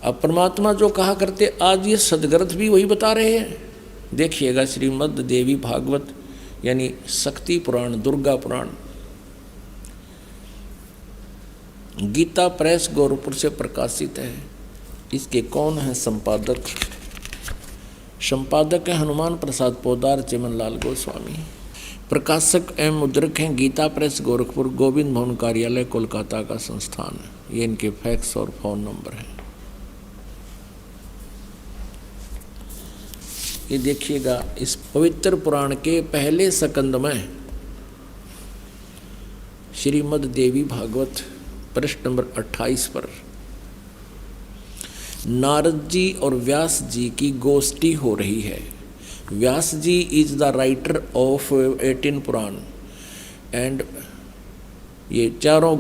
अब परमात्मा जो कहा करते आज ये सदग्रंथ भी वही बता रहे हैं। देखिएगा श्रीमद् देवी भागवत यानी शक्ति पुराण, दुर्गा पुराण, गीता प्रेस गोरखपुर से प्रकाशित है। इसके कौन है संपादक? संपादक है हनुमान प्रसाद पोदार, चिमनलाल गोस्वामी। प्रकाशक एवं मुद्रक हैं गीता प्रेस गोरखपुर, गोविंद भवन कार्यालय कोलकाता का संस्थान है। ये इनके फैक्स और फोन नंबर है। ये देखिएगा इस पवित्र पुराण के पहले स्कंद में श्रीमद् देवी भागवत पृष्ठ नंबर 28 पर नारद जी और व्यास जी की गोष्ठी हो रही है। Vyas ji is the writer of 18 Purana and ये चारों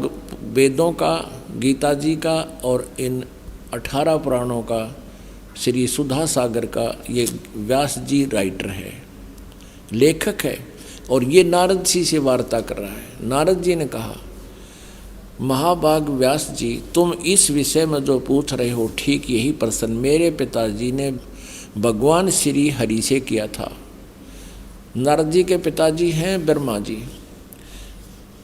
वेदों का, गीता जी का और इन 18 पुराणों का, श्री सुधा सागर का ये व्यास जी राइटर है, लेखक है। और ये नारद जी से वार्ता कर रहा है। नारद जी ने कहा, महाभाग व्यास जी, तुम इस विषय में जो पूछ रहे हो ठीक यही प्रश्न मेरे पिताजी ने भगवान श्री हरि से किया था। नारद जी के पिताजी हैं ब्रह्मा जी।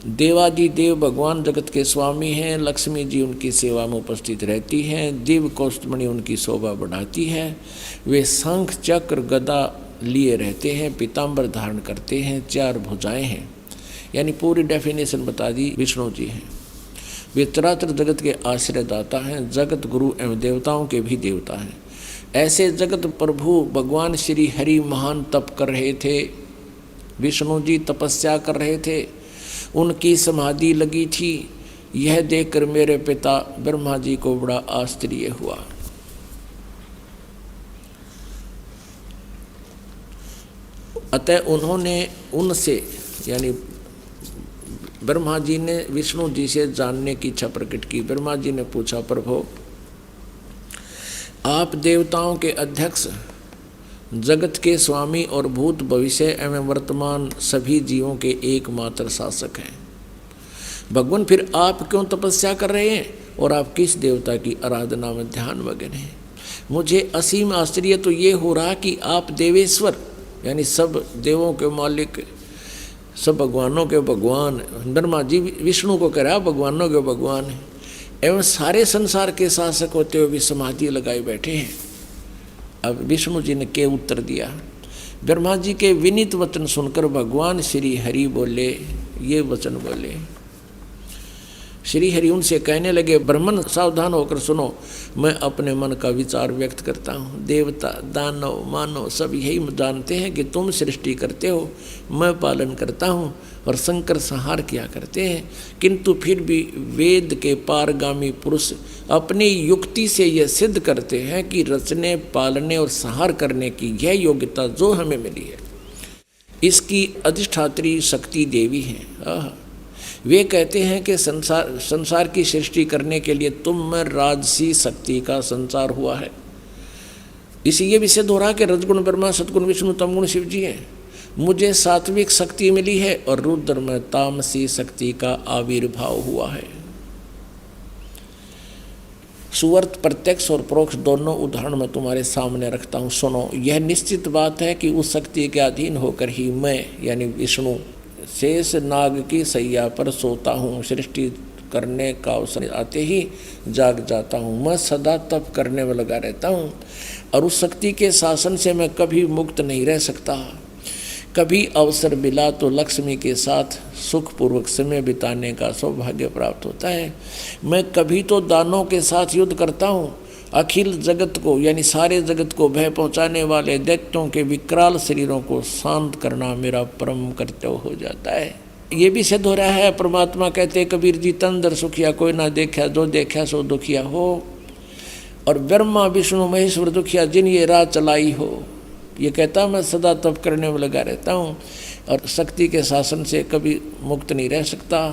देवादि देव भगवान जगत के स्वामी हैं। लक्ष्मी जी उनकी सेवा में उपस्थित रहती हैं। दिव्य कौस्तुभमणि उनकी शोभा बढ़ाती है। वे शंख चक्र गदा लिए रहते हैं, पीताम्बर धारण करते हैं, 4 भुजाएं हैं। यानी पूरी डेफिनेशन बता दी। विष्णु जी हैं। वे चराचर जगत के आश्रयदाता हैं, जगत गुरु एवं देवताओं के भी देवता हैं। ऐसे जगत प्रभु भगवान श्री हरि महान तप कर रहे थे। विष्णु जी तपस्या कर रहे थे, उनकी समाधि लगी थी। यह देखकर मेरे पिता ब्रह्मा जी को बड़ा आश्चर्य हुआ। अतः उन्होंने उनसे यानी ब्रह्मा जी ने विष्णु जी से जानने की इच्छा प्रकट की। ब्रह्मा जी ने पूछा, प्रभु आप देवताओं के अध्यक्ष, जगत के स्वामी और भूत भविष्य एवं वर्तमान सभी जीवों के एकमात्र शासक हैं। भगवान फिर आप क्यों तपस्या कर रहे हैं और आप किस देवता की आराधना में ध्यान मग्न हैं? मुझे असीम आश्चर्य तो ये हो रहा कि आप देवेश्वर यानी सब देवों के मालिक, सब भगवानों के भगवान, ब्रह्मा जी विष्णु को कह रहा भगवानों के भगवान है, एवं सारे संसार के शासक होते हुए भी समाधि लगाए बैठे हैं। अब विष्णु जी ने क्या उत्तर दिया? ब्रह्मा जी के विनीत वचन सुनकर भगवान श्री हरि बोले, ये वचन बोले। श्री हरि उनसे कहने लगे, ब्राह्मण सावधान होकर सुनो, मैं अपने मन का विचार व्यक्त करता हूँ। देवता, दानव, मानव सब यही जानते हैं कि तुम सृष्टि करते हो, मैं पालन करता हूँ और शंकर संहार किया करते हैं। किंतु फिर भी वेद के पारगामी पुरुष अपनी युक्ति से यह सिद्ध करते हैं कि रचने, पालने और संहार करने की यह योग्यता जो हमें मिली है, इसकी अधिष्ठात्री शक्ति देवी है। वे कहते हैं कि संसार की सृष्टि करने के लिए तुम में राजसी शक्ति का संचार हुआ है। इसी ये भी सिद्ध हो रहा कि रजगुण ब्रह्मा, सतगुण विष्णु, तमगुण शिव जी हैं। मुझे सात्विक शक्ति मिली है और रुद्र में तामसी शक्ति का आविर्भाव हुआ है। सुवर्त प्रत्यक्ष और परोक्ष दोनों उदाहरण मैं तुम्हारे सामने रखता हूँ, सुनो। यह निश्चित बात है कि उस शक्ति के अधीन होकर ही मैं यानी विष्णु शेष नाग की सैया पर सोता हूँ। सृष्टि करने का अवसर आते ही जाग जाता हूँ। मैं सदा तप करने में लगा रहता हूँ और उस शक्ति के शासन से मैं कभी मुक्त नहीं रह सकता। कभी अवसर मिला तो लक्ष्मी के साथ सुखपूर्वक समय बिताने का सौभाग्य प्राप्त होता है। मैं कभी तो दानों के साथ युद्ध करता हूँ। अखिल जगत को यानी सारे जगत को भय पहुँचाने वाले दैत्यों के विकराल शरीरों को शांत करना मेरा परम कर्तव्य हो जाता है। ये भी सिद्ध हो रहा है। परमात्मा कहते कबीर जी, तन दर सुखिया कोई ना देखा, जो देखा सो दुखिया हो। और ब्रह्मा विष्णु महेश्वर दुखिया जिन ये राह चलाई हो। ये कहता मैं सदा तप करने में लगा रहता हूँ और शक्ति के शासन से कभी मुक्त नहीं रह सकता।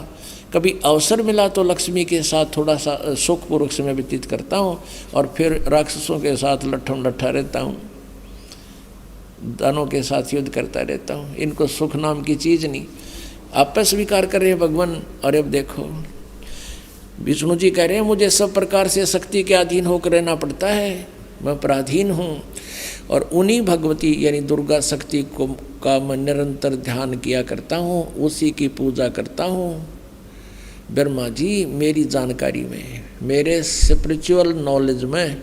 कभी अवसर मिला तो लक्ष्मी के साथ थोड़ा सा सुखपूर्वक समय व्यतीत करता हूँ और फिर राक्षसों के साथ लट्ठम लट्ठा रहता हूँ, दानों के साथ युद्ध करता रहता हूँ। इनको सुख नाम की चीज़ नहीं। आप स्वीकार कर रहे हैं भगवान। और अब देखो विष्णु जी कह रहे हैं मुझे सब प्रकार से शक्ति के अधीन होकर रहना पड़ता है, मैं पराधीन हूँ। और उन्हीं भगवती यानी दुर्गा शक्ति को का मैं निरंतर ध्यान किया करता हूँ, उसी की पूजा करता हूँ। ब्रह्मा जी मेरी जानकारी में, मेरे स्पिरिचुअल नॉलेज में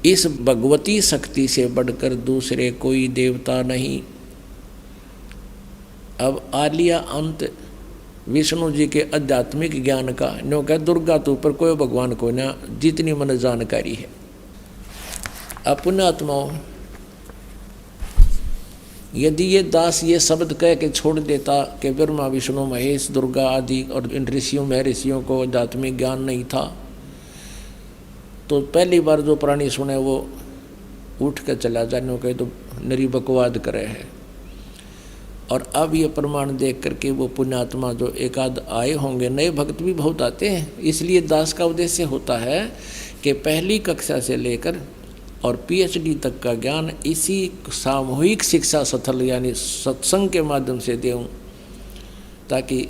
इस भगवती शक्ति से बढ़कर दूसरे कोई देवता नहीं। अब आ लिया अंत विष्णु जी के आध्यात्मिक ज्ञान का। न्यों कह दुर्गा तो ऊपर कोई भगवान को ना, जितनी मन जानकारी है। अपने आत्माओं, यदि ये दास ये शब्द कह के छोड़ देता कि ब्रह्मा विष्णु महेश दुर्गा आदि और इन ऋषियों महर्षियों को आध्यात्मिक ज्ञान नहीं था, तो पहली बार जो प्राणी सुने वो उठ कर चला जाने कहे तो नरी बकवाद करे है। और अब ये प्रमाण देख करके वो पुण्यात्मा जो एकाध आए होंगे, नए भक्त भी बहुत आते हैं, इसलिए दास का उद्देश्य होता है कि पहली कक्षा से लेकर और पीएचडी तक का ज्ञान इसी सामूहिक शिक्षा स्थल यानी सत्संग के माध्यम से देऊं, ताकि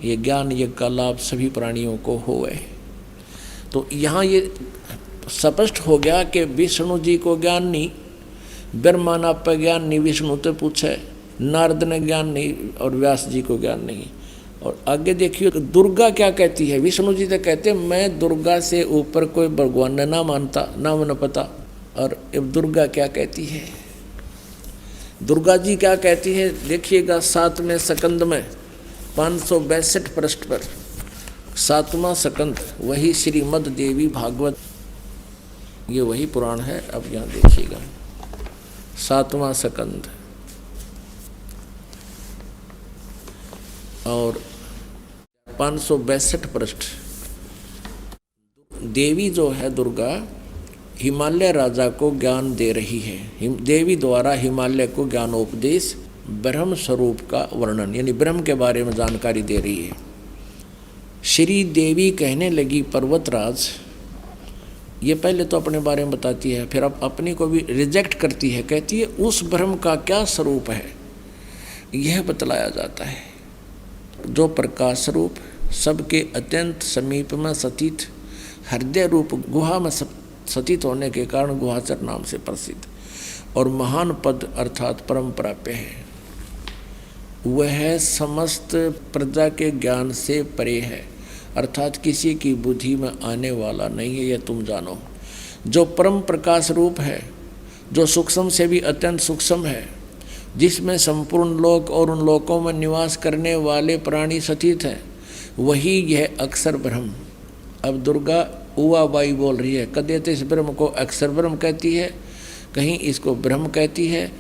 ये ज्ञान यज्ञ का लाभ सभी प्राणियों को होवे। तो यहाँ ये स्पष्ट हो गया कि विष्णु जी को ज्ञान नहीं, ब्रह्मा नाप पर ज्ञान नहीं, विष्णु तो पूछे, नारद ने ज्ञान नहीं और व्यास जी को ज्ञान नहीं। और आगे देखिए दुर्गा क्या कहती है। विष्णु जी तो कहते मैं दुर्गा से ऊपर कोई भगवान ना मानता, ना मन पता। और अब दुर्गा क्या कहती है, दुर्गा जी क्या कहती है देखिएगा 7वें स्कंद में 562 पृष्ठ पर 7वां स्कंद, वही श्रीमद् देवी भागवत, ये वही पुराण है। अब यहाँ देखिएगा 7वां स्कंद और 562 पृष्ठ। देवी जो है दुर्गा हिमालय राजा को ज्ञान दे रही है। देवी द्वारा हिमालय को ज्ञानोपदेश, ब्रह्म स्वरूप का वर्णन यानी ब्रह्म के बारे में जानकारी दे रही है। श्री देवी कहने लगी पर्वतराज, ये पहले तो अपने बारे में बताती है, फिर अब अपनी को भी रिजेक्ट करती है, कहती है उस ब्रह्म का क्या स्वरूप है यह बतलाया जाता है, जो प्रकाश रूप सबके अत्यंत समीप में स्थित हृदय रूप गुहा में स्थित होने के कारण गुहाचर नाम से प्रसिद्ध और महान पद अर्थात परम प्राप्य है। वह समस्त प्रजा के ज्ञान से परे है, अर्थात किसी की बुद्धि में आने वाला नहीं है, यह तुम जानो। जो परम प्रकाश रूप है, जो सूक्ष्म से भी अत्यंत सूक्ष्म है, जिसमें संपूर्ण लोक और उन लोकों में निवास करने वाले प्राणी स्थित हैं, वही यह अक्षर ब्रह्म। अब दुर्गा उवा बाई बोल रही है, कदे तो इस ब्रह्म को अक्षर ब्रह्म कहती है, कहीं इसको ब्रह्म कहती है।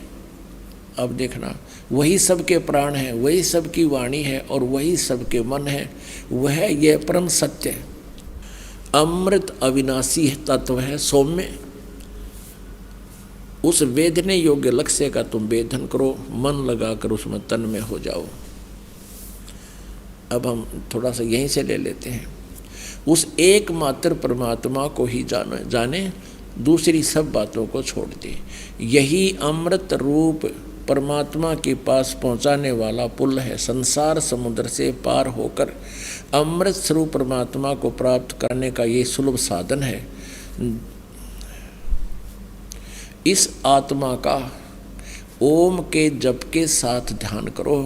अब देखना, वही सबके प्राण है, वही सबकी वाणी है और वही सबके मन है। वह यह परम सत्य अमृत अविनाशी तत्व है, सौम्य। उस वेदने योग्य लक्ष्य का तुम वेदन करो, मन लगाकर उसमें तन में हो जाओ। अब हम थोड़ा सा यहीं से ले लेते हैं। उस एकमात्र परमात्मा को ही जाने, दूसरी सब बातों को छोड़ दे। यही अमृत रूप परमात्मा के पास पहुंचाने वाला पुल है। संसार समुद्र से पार होकर अमृत स्वरूप परमात्मा को प्राप्त करने का ये सुलभ साधन है। इस आत्मा का ओम के जप के साथ ध्यान करो।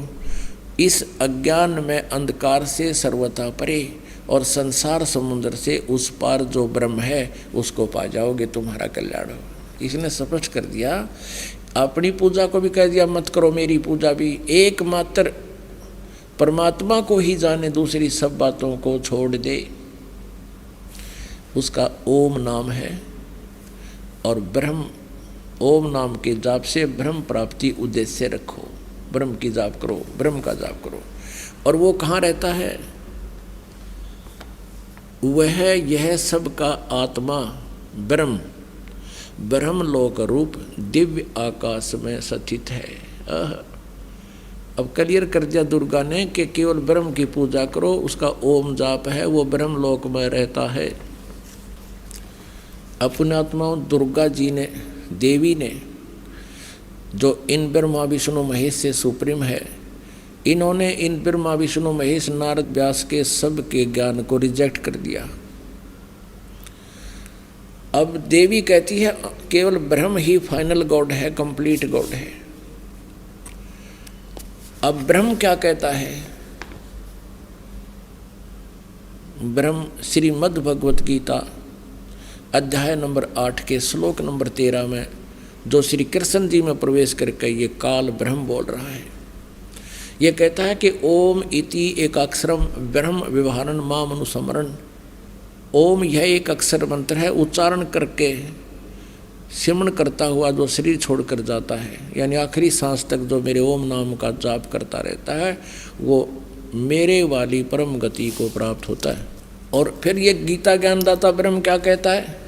इस अज्ञान में अंधकार से सर्वथा परे और संसार समुद्र से उस पार जो ब्रह्म है उसको पा जाओगे, तुम्हारा कल्याण हो। इसने स्पष्ट कर दिया। अपनी पूजा को भी कह दिया मत करो, मेरी पूजा भी एकमात्र परमात्मा को ही जाने, दूसरी सब बातों को छोड़ दे। उसका ओम नाम है और ब्रह्म, ओम नाम के जाप से ब्रह्म प्राप्ति उद्देश्य रखो। ब्रह्म की जाप करो, ब्रह्म का जाप करो। और वो कहाँ रहता है? वह यह सब का आत्मा ब्रह्म, ब्रह्मलोक रूप दिव्य आकाश में स्थित है। अब क्लियर कर दिया दुर्गा ने कि केवल ब्रह्म की पूजा करो, उसका ओम जाप है, वो ब्रह्मलोक में रहता है। अपने आत्माओं दुर्गा जी ने, देवी ने, जो इन ब्रह्मा विष्णु महेश से सुप्रीम है, इन्होंने इन ब्रह्मा विष्णु महेश नारद व्यास के सब के ज्ञान को रिजेक्ट कर दिया। अब देवी कहती है केवल ब्रह्म ही फाइनल गॉड है, कंप्लीट गॉड है। अब ब्रह्म क्या कहता है? ब्रह्म श्रीमद् भगवत गीता अध्याय नंबर 8 के श्लोक नंबर 13 में जो श्री कृष्ण जी में प्रवेश करके ये काल ब्रह्म बोल रहा है, ये कहता है कि ओम इति एक अक्षरम ब्रह्म व्यवहारन माम अनुस्मरण। ओम यह एक अक्षर मंत्र है, उच्चारण करके सिमरण करता हुआ जो शरीर छोड़कर जाता है, यानी आखिरी सांस तक जो मेरे ओम नाम का जाप करता रहता है, वो मेरे वाली परम गति को प्राप्त होता है। और फिर ये गीता ज्ञानदाता ब्रह्म क्या कहता है?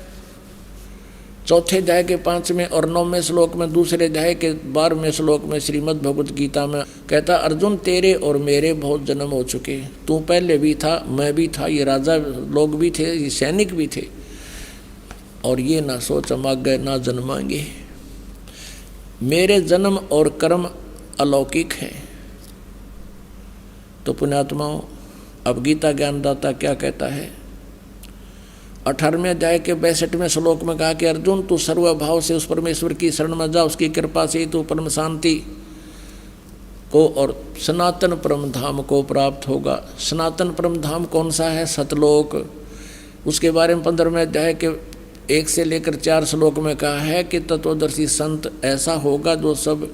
चौथे अध्याय के 5वें और 9वें श्लोक में, दूसरे अध्याय के 12वें श्लोक में श्रीमद् भगवत गीता में कहता, अर्जुन तेरे और मेरे बहुत जन्म हो चुके, तू पहले भी था, मैं भी था, ये राजा लोग भी थे, ये सैनिक भी थे, और ये ना सोच हम आगे ना जन्माएंगे। मेरे जन्म और कर्म अलौकिक हैं। तो पुण्यात्माओं, अब गीता ज्ञानदाता क्या कहता है? 18वें अध्याय के 62वें श्लोक में कहा कि अर्जुन तू सर्वभाव से उस परमेश्वर की शरण में जा, उसकी कृपा से तू परम शांति को और सनातन परम धाम को प्राप्त होगा। सनातन परम धाम कौन सा है? सतलोक। उसके बारे में 15वें अध्याय के 1 से लेकर 4 श्लोक में कहा है कि तत्वदर्शी संत ऐसा होगा जो सब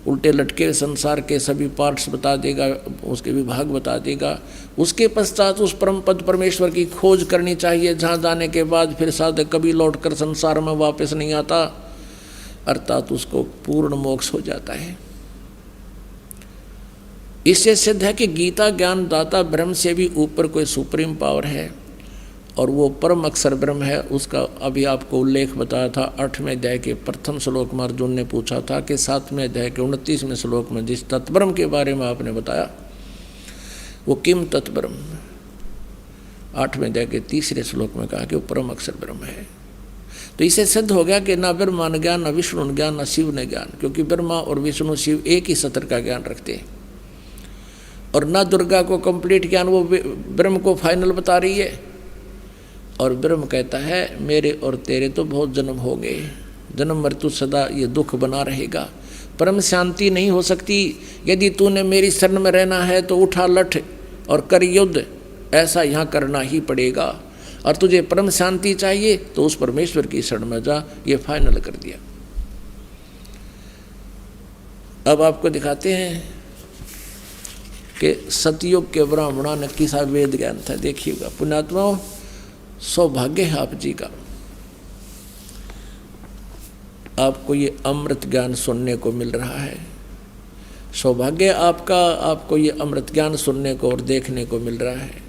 उल्टे लटके संसार के सभी पार्ट्स बता देगा, उसके विभाग बता देगा। उसके पश्चात उस परम पद परमेश्वर की खोज करनी चाहिए, जहाँ जाने के बाद फिर साधक कभी लौटकर संसार में वापस नहीं आता, अर्थात उसको पूर्ण मोक्ष हो जाता है। इससे सिद्ध है कि गीता ज्ञान दाता ब्रह्म से भी ऊपर कोई सुप्रीम पावर है, और वो परम अक्षर ब्रह्म है। उसका अभी आपको उल्लेख बताया था 8वें अध्याय के प्रथम श्लोक में। अर्जुन ने पूछा था कि 7वें अध्याय के 29वें श्लोक में जिस तत्ब्रह्म के बारे में आपने बताया वो किम तत्ब्रह्म, 8वें अध्याय के 3रे श्लोक में कहा कि वो परम अक्षर ब्रह्म है। तो इसे सिद्ध हो गया कि ना ब्रह्मा ने ज्ञान, ना विष्णु ने ज्ञान, ना शिव ने ज्ञान, क्योंकि ब्रह्मा और विष्णु शिव एक ही सत्र का ज्ञान रखते हैं। और ना दुर्गा को कंप्लीट ज्ञान, वो ब्रह्म को फाइनल बता रही है। और ब्रह्म कहता है मेरे और तेरे तो बहुत जन्म हो गए, जन्म मृत्यु सदा ये दुख बना रहेगा, परम शांति नहीं हो सकती। यदि तूने मेरी शरण में रहना है तो उठा लठ और कर युद्ध, ऐसा यहाँ करना ही पड़ेगा। और तुझे परम शांति चाहिए तो उस परमेश्वर की शरण में जा, ये फाइनल कर दिया। अब आपको दिखाते हैं कि सतयुग के ब्राह्मणों ने किसा वेद ज्ञान था। देखिएगा पुण्यात्माओं, सौभाग्य है आप जी का, आपको ये अमृत ज्ञान सुनने को मिल रहा है। सौभाग्य आपका, आपको ये अमृत ज्ञान सुनने को और देखने को मिल रहा है।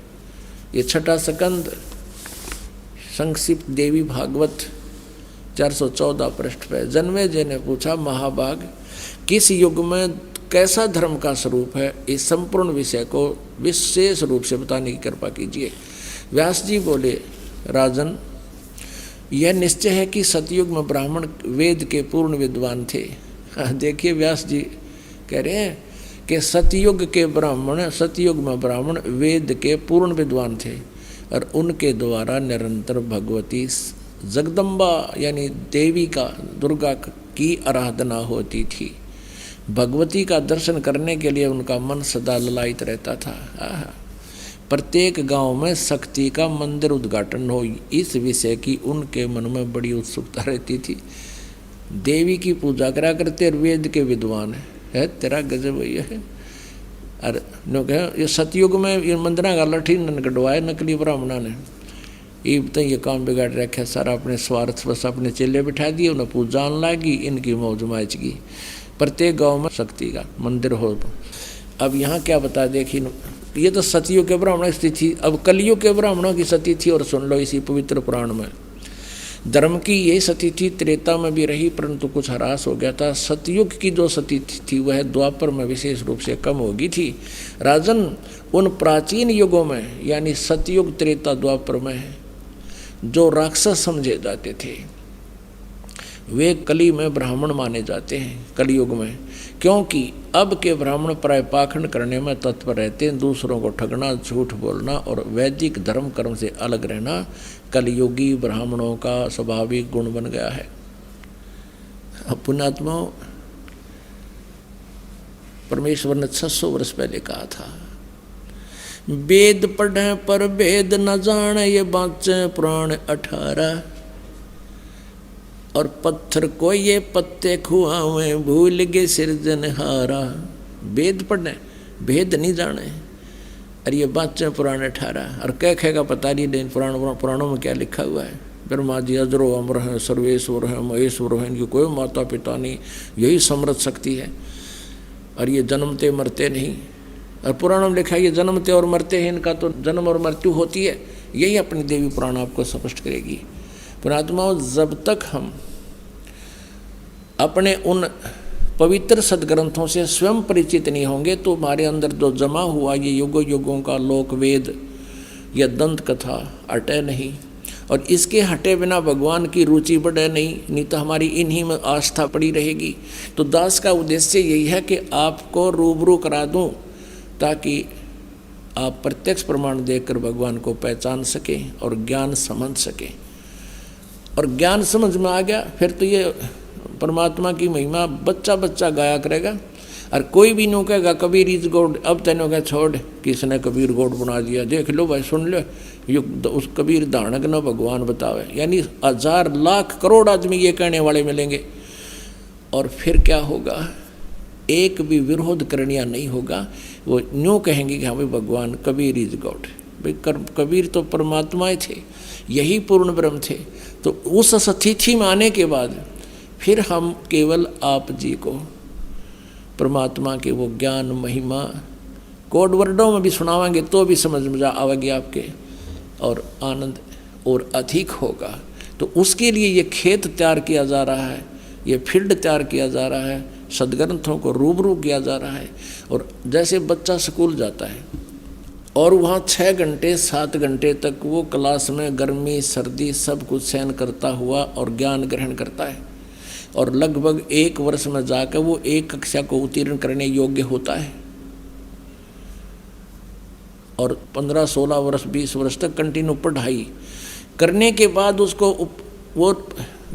ये छठा स्कंद संक्षिप्त देवी भागवत 414 पृष्ठ पे जन्मेजय ने पूछा, महाभाग किस युग में कैसा धर्म का स्वरूप है, इस संपूर्ण विषय को विशेष रूप से बताने की कृपा कीजिए। व्यास जी बोले, राजन यह निश्चय है कि सतयुग में ब्राह्मण वेद के पूर्ण विद्वान थे। देखिए व्यास जी कह रहे हैं कि सतयुग में ब्राह्मण वेद के पूर्ण विद्वान थे, और उनके द्वारा निरंतर भगवती जगदम्बा यानी देवी का, दुर्गा की आराधना होती थी। भगवती का दर्शन करने के लिए उनका मन सदा ललायित रहता था। प्रत्येक गांव में शक्ति का मंदिर उद्घाटन हो, इस विषय की उनके मन में बड़ी उत्सुकता रहती थी। देवी की पूजा करा करते, वेद के विद्वान है तेरा गजब है। अरे नो कह ये सतयुग में ये मंदिर का लठी न कटवाए नकली ब्राह्मणा ने, ये काम बिगाड़ रखे सारा, अपने स्वार्थ बस अपने चेले बिठा दिए, उन्हें पूजा आने लगी, इनकी मौज माचगी। प्रत्येक गांव में शक्ति का मंदिर हो। अब यहाँ क्या बता, देखिए ये तो सतयुग के ब्राह्मणों की स्थिति। अब कलयुग के ब्राह्मणों की सती थी, और सुन लो इसी पवित्र पुराण में। धर्म की ये सती थी त्रेता में भी रही, परंतु कुछ ह्रास हो गया था। सतयुग की जो सती थी वह द्वापर में विशेष रूप से कम हो गई थी। राजन उन प्राचीन युगों में यानी सतयुग त्रेता द्वापर में जो राक्षस समझे जाते थे, वे कली में ब्राह्मण माने जाते हैं, कलयुग में, क्योंकि अब के ब्राह्मण प्राय पाखंड करने में तत्पर रहते हैं, दूसरों को ठगना, झूठ बोलना और वैदिक धर्म कर्म से अलग रहना कलयुगी ब्राह्मणों का स्वाभाविक गुण बन गया है। पुण्यात्माओं, परमेश्वर ने 600 वर्ष पहले कहा था, वेद पढ़े पर वेद न जाने, ये बाँचे पुराण 18, और पत्थर को ये पत्ते खुआवे, भूल गए सिरजनहारा। वेद पढ़े, भेद नहीं जाने, और ये बाँचे पुराण 18, और कह का पता नहीं, लेकिन पुराणों में क्या लिखा हुआ है। ब्रह्मा जी अजरो अमर हैं, सर्वेश्वर हैं, महेश्वर हैं, इनकी कोई माता पिता नहीं, यही समृद्ध शक्ति है, और ये जन्मते मरते नहीं। और पुराणों में लिखा है ये जन्मते और मरते हैं, इनका तो जन्म और मृत्यु होती है। यही अपनी देवी पुराण आपको स्पष्ट करेगी। पुणात्माओं, जब तक हम अपने उन पवित्र सदग्रंथों से स्वयं परिचित नहीं होंगे तो हमारे अंदर जो जमा हुआ ये युगों युगों का लोक वेद या दंत कथा अटे नहीं, और इसके हटे बिना भगवान की रुचि बढ़े नहीं तो हमारी इन्हीं में आस्था पड़ी रहेगी। तो दास का उद्देश्य यही है कि आपको रूबरू करा दूं ताकि आप प्रत्यक्ष प्रमाण देखकर भगवान को पहचान सकें और ज्ञान समझ सकें। और ज्ञान समझ में आ गया फिर तो ये परमात्मा की महिमा बच्चा बच्चा गाया करेगा। और कोई भी नो कहेगा कबीर इज गॉड, अब तेनों क्या छोड़ किसने कबीर गॉड बना दिया, देख लो भाई, सुन लो, युग उस कबीर दानक न भगवान बतावे। यानी 1000 लाख करोड़ आदमी ये कहने वाले मिलेंगे। और फिर क्या होगा, एक भी विरोध करनिया नहीं होगा। वो यूँ कहेंगे कि हाँ भाई भगवान कबीर इज गॉड। भाई कबीर तो परमात्मा थे, यही पूर्ण ब्रह्म थे। तो उस स्थिति में आने के बाद फिर हम केवल आप जी को परमात्मा के वो ज्ञान महिमा कोड वर्डों में भी सुनावांगे तो भी समझ में आवेगी आपके, और आनंद और अधिक होगा। तो उसके लिए ये खेत तैयार किया जा रहा है, ये फील्ड तैयार किया जा रहा है, सदग्रंथों को रूबरू किया जा रहा है। और जैसे बच्चा स्कूल जाता है और वहाँ 6 घंटे 7 घंटे तक वो क्लास में गर्मी सर्दी सब कुछ सहन करता हुआ और ज्ञान ग्रहण करता है, और लगभग 1 वर्ष में जाकर वो 1 कक्षा को उत्तीर्ण करने योग्य होता है, और 15, 16 वर्ष 20 वर्ष तक कंटिन्यू पढ़ाई करने के बाद उसको वो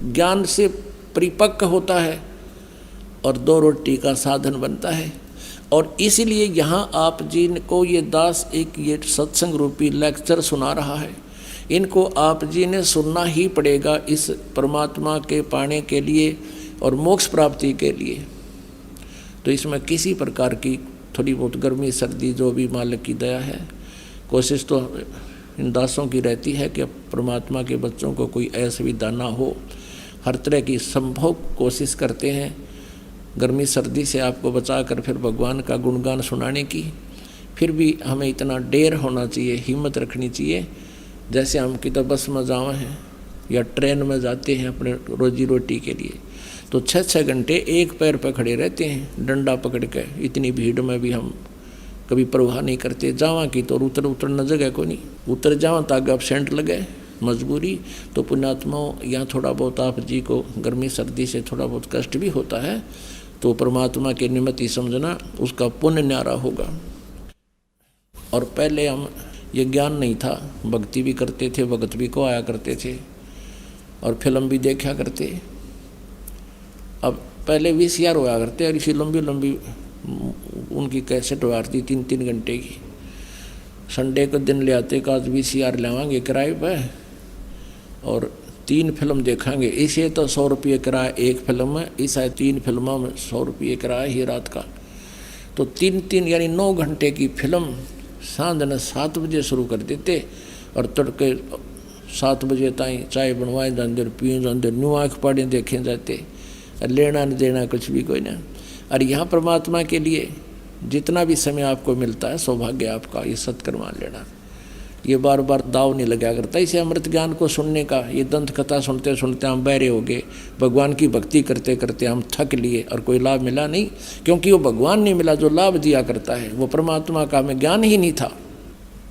ज्ञान से परिपक्व होता है और 2 रोटी का साधन बनता है। और इसीलिए यहाँ आप जी को ये दास एक ये सत्संग रूपी लेक्चर सुना रहा है, इनको आप जी ने सुनना ही पड़ेगा इस परमात्मा के पाने के लिए और मोक्ष प्राप्ति के लिए। तो इसमें किसी प्रकार की थोड़ी बहुत गर्मी सर्दी जो भी मालिक की दया है, कोशिश तो इन दासों की रहती है कि परमात्मा के बच्चों को कोई असुविधा ना हो। हर तरह की संभव कोशिश करते हैं गर्मी सर्दी से आपको बचाकर फिर भगवान का गुणगान सुनाने की। फिर भी हमें इतना डेर होना चाहिए, हिम्मत रखनी चाहिए। जैसे हम किधर बस में जावे हैं या ट्रेन में जाते हैं अपने रोजी रोटी के लिए, तो 6-6 घंटे एक पैर पर खड़े रहते हैं डंडा पकड़ के। इतनी भीड़ में भी हम कभी परवाह नहीं करते। जावा की तो उतरना जगह को नहीं, उतर जावा ताकि अब सेंट लगे मजबूरी। तो पुण्यात्माओं, यहाँ थोड़ा बहुत आप जी को गर्मी सर्दी से थोड़ा बहुत कष्ट भी होता है, तो परमात्मा के निमित्त ही समझना, उसका पुण्य न्यारा होगा। और पहले हम ये ज्ञान नहीं था, भक्ति भी करते थे, भगत भी को आया करते थे और फिल्म भी देखा करते। अब पहले VCR होया करते और इसी लंबी लंबी उनकी कैसेट हुआ करती 3-3 घंटे की। संडे को दिन ले आते कि आज VCR लेवांगे किराए पर और 3 फिल्म देखेंगे। इसे तो 100 रुपये किराया एक फिल्म में, इस 3 फिल्मों में 100 रुपये किराया ही रात का। तो 3 यानी 9 घंटे की फिल्म सांझ 7 बजे शुरू कर देते और तड़के 7 बजे ताई चाय बनवाए जाते, पिए जाते, न्यू आँख पाड़े देखे जाते, लेना नहीं देना कुछ भी कोई ना। और यहाँ परमात्मा के लिए जितना भी समय आपको मिलता है, सौभाग्य आपका ये सत्कर्म लेना, ये बार बार दाव नहीं लगा करता। इसे अमृत ज्ञान को सुनने का, ये दंत कथा सुनते सुनते हम बहरे हो गए, भगवान की भक्ति करते करते हम थक लिए और कोई लाभ मिला नहीं, क्योंकि वो भगवान नहीं मिला जो लाभ दिया करता है, वो परमात्मा का हमें ज्ञान ही नहीं था।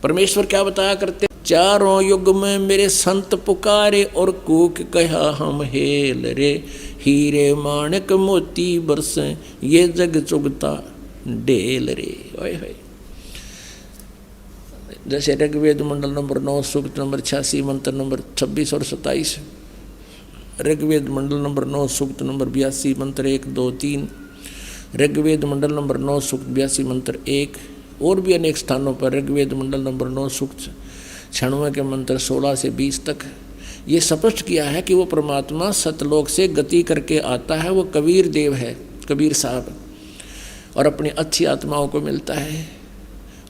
परमेश्वर क्या बताया करते, चारों युग में मेरे संत पुकारे और कूक कहा हम हेल रे, हीरे माणिक मोती बरसे ये जग चुगता ढेल रे। ओए होए। जैसे ऋग्वेद मंडल नंबर 9 सूक्त नंबर 86 मंत्र नंबर 26 और 27, ऋग्वेद मंडल नंबर 9 सूक्त नंबर 82 मंत्र 1, 2, 3, ऋग्वेद मंडल नंबर 9 सूक्त 82 मंत्र 1, और भी अनेक स्थानों पर ऋग्वेद मंडल नंबर 9 सूक्त 96 के मंत्र 16 से 20 तक ये स्पष्ट किया है कि वो परमात्मा सतलोक से गति करके आता है। वो कबीर देव है, कबीर साहब, और अपनी अच्छी आत्माओं को मिलता है।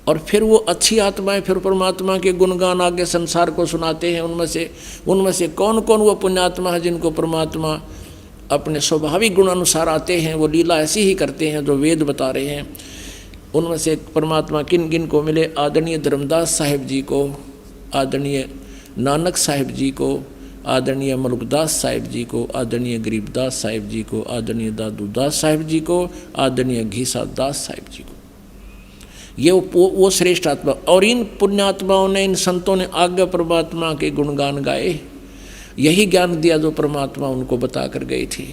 और फिर वो अच्छी आत्माएं फिर परमात्मा के गुणगान आगे संसार को सुनाते हैं। उनमें से कौन कौन वो पुण्यात्मा है जिनको परमात्मा अपने स्वाभाविक गुण अनुसार आते हैं, वो लीला ऐसी ही करते हैं जो वेद बता रहे हैं। उनमें से परमात्मा किन किन को मिले? आदरणीय धर्मदास साहिब जी को, आदरणीय नानक साहिब जी को, आदरणीय मलुकदास साहिब जी को, आदरणीय गरीबदास साहिब जी को, आदरणीय दादूदास साहिब जी को, आदरणीय घीसा दास साहिब जी को। ये वो श्रेष्ठ आत्मा, और इन पुण्यात्माओं ने, इन संतों ने आगे परमात्मा के गुणगान गाए, यही ज्ञान दिया जो परमात्मा उनको बता कर गई थी।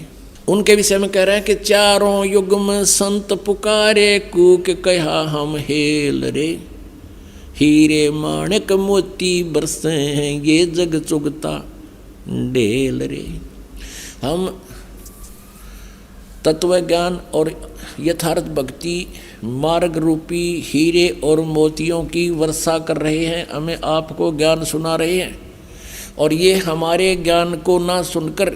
उनके विषय में कह रहे हैं कि चारों युग में संत पुकारे कूक कहा हम हेल रे, हीरे माणिक मोती बरसे हैं ये जग चुगता ढेल रे। हम तत्व ज्ञान और यथार्थ भक्ति मार्ग रूपी हीरे और मोतियों की वर्षा कर रहे हैं, हमें आपको ज्ञान सुना रहे हैं। और ये हमारे ज्ञान को ना सुनकर,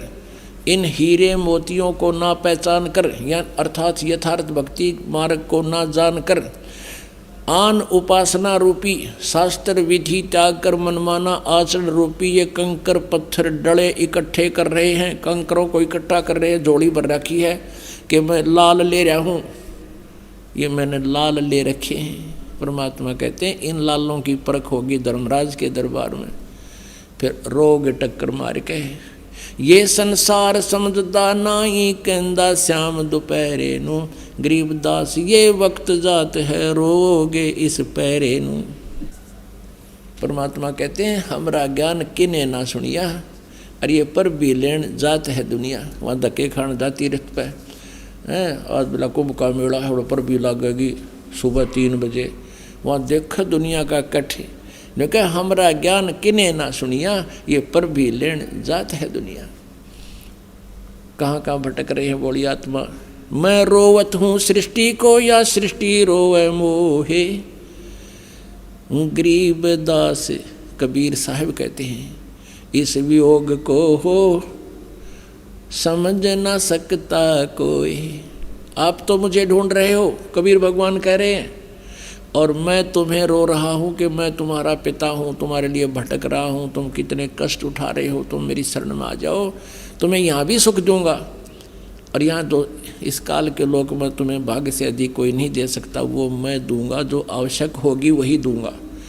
इन हीरे मोतियों को ना पहचान कर, या अर्थात यथार्थ भक्ति मार्ग को ना जानकर, आन उपासना रूपी शास्त्र विधि त्याग कर मनमाना आचरण रूपी ये कंकर पत्थर डले इकट्ठे कर रहे हैं। कंकरों को इकट्ठा कर रहे हैं, झोली भर रखी है कि मैं लाल ले रहा हूँ, ये मैंने लाल ले रखे हैं। परमात्मा कहते हैं इन लालों की परख होगी धर्मराज के दरबार में, फिर रोग टक्कर मार के ये संसार समझदा नाई कहंदा श्याम दोपहरे नू, गरीबदास ये वक्त जात है रोगे इस पैरे नू। परमात्मा कहते हैं हमरा ज्ञान किने ना सुनिया, अरे ये पर भी लेन जात है दुनिया। वहाँ धक्के खान जाती रथ पे हैं, आज बेला कुंभ का मेला है, पर भी लगेगी सुबह 3 बजे, वहाँ देख दुनिया का कठ ने कहा हमरा ज्ञान किने ना सुनिया, ये पर भी लेन जात है दुनिया। कहाँ कहाँ भटक रहे हैं बोली आत्मा। मैं रोवत हूँ सृष्टि को या सृष्टि रोवे मोहे, गरीब दास कबीर साहब कहते हैं इस वियोग को हो समझ ना सकता कोई। आप तो मुझे ढूंढ रहे हो, कबीर भगवान कह रहे हैं, और मैं तुम्हें रो रहा हूँ कि मैं तुम्हारा पिता हूँ, तुम्हारे लिए भटक रहा हूँ, तुम कितने कष्ट उठा रहे हो, तुम मेरी शरण में आ जाओ, तुम्हें यहाँ भी सुख दूंगा। और यहाँ तो इस काल के लोक में तुम्हें भाग्य से अधिक कोई नहीं दे सकता, वो मैं दूंगा, जो आवश्यक होगी वही दूंगा।